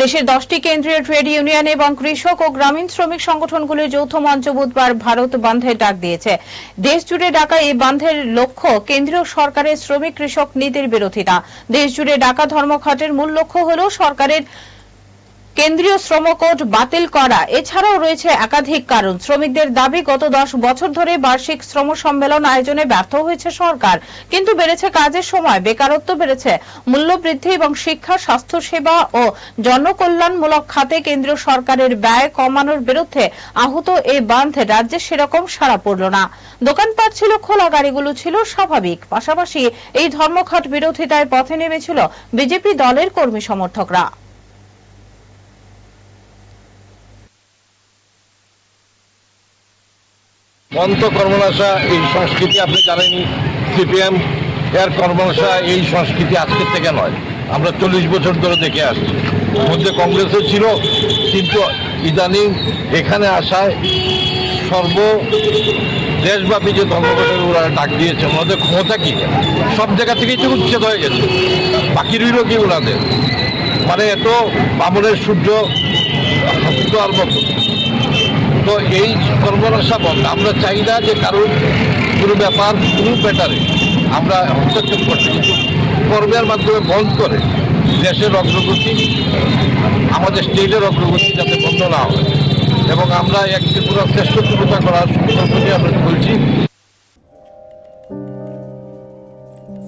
দেশের 10টি কেন্দ্রীয় ট্রেড ইউনিয়ন এবং কৃষক ও গ্রামীণ শ্রমিক সংগঠনগুলির যৌথ মঞ্চ বুধবার ভারত বন্ধের ডাক দিয়েছে। দেশ জুড়ে ডাকা এই বন্ধের লক্ষ্য কেন্দ্রীয় সরকারের শ্রমিক কৃষক নীতির বিরোধিতা। দেশ জুড়ে ডাকা ধর্মঘটের মূল লক্ষ্য হল সরকারের কেন্দ্রীয় শ্রম কোড বাতিল করা। এছাড়াও রয়েছে একাধিক কারণ। শ্রমিকদের দাবি, গত 10 বছর ধরে বার্ষিক শ্রম সম্মেলন আয়োজনে ব্যর্থ হয়েছে সরকার, কিন্তু বেড়েছে কাজের সময়, বেকারত্ব বেড়েছে, মূল্য বৃদ্ধি এবং শিক্ষা, স্বাস্থ্যসেবা ও জনকল্যাণমূলক খাতে কেন্দ্রীয় সরকারের ব্যয় কমানোর বিরুদ্ধে আহত এই বন্ধে রাজ্যে সেরকম সাড়া পড়ল না। দোকানপাট ছিল খোলা, গাড়িগুলো ছিল স্বাভাবিক। পাশাপাশি এই ধর্মঘট বিরোধিতায় পথে নেমেছিল বিজেপি দলের কর্মী সমর্থকরা। বন্ধ কর্মনাশা এই সংস্কৃতি আপনি জানেনই, সিপিএম এর কর্মনাশা এই সংস্কৃতি আজকের থেকে নয়, আমরা 40 বছর ধরে দেখে আসছি। মধ্যে কংগ্রেসও ছিল, কিন্তু ইদানিং এখানে আসায় দেশব্যাপী যে ধর্মঘটের ওরা ডাক দিয়েছে, ওনাদের ক্ষমতা কি? সব জায়গা থেকেই তো উচ্ছেদ হয়ে গেছে, বাকি রইল কি ওনাদের? মানে এত বামনের সূর্য দেওয়ার মতো। তো এই কর্মনাশা বন্ধ, আমরা চাই না যে কারোর কোনো ব্যাপার কোনো ব্যাটারে আমরা হস্তক্ষেপ করছি, কিন্তু কর্মের মাধ্যমে বন্ধ করে দেশের অগ্রগতি, আমাদের স্টেটের অগ্রগতি যাতে বন্ধ না হয়, এবং আমরা এক ত্রিপুরা শ্রেষ্ঠ ত্রিপুরা করার সংকল্প নিয়ে আমরা বলছি।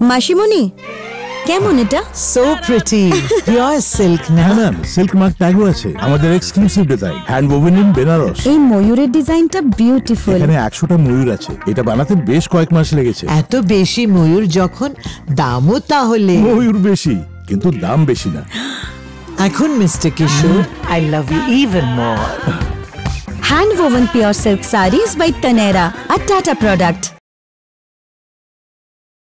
মাসিমণি, কেমন এটা? সো প্রিটি, পিওর সিল্ক না? ম্যাম, সিল্ক মার্ক ট্যাগও আছে। আমাদের exclusive design, hand woven in Benares. এই ময়ূরের ডিজাইনটা বিউটিফুল। এখানে 100টা ময়ূর আছে। এটা বানাতে বেশ কয়েক মাস লেগেছে। এত বেশি ময়ূর যখন, দামও তাহলে? ময়ূর বেশি, কিন্তু দাম বেশি না। এখন mister Kishore, I love you even more. Hand woven pure silk sarees by Taneira, a Tata product.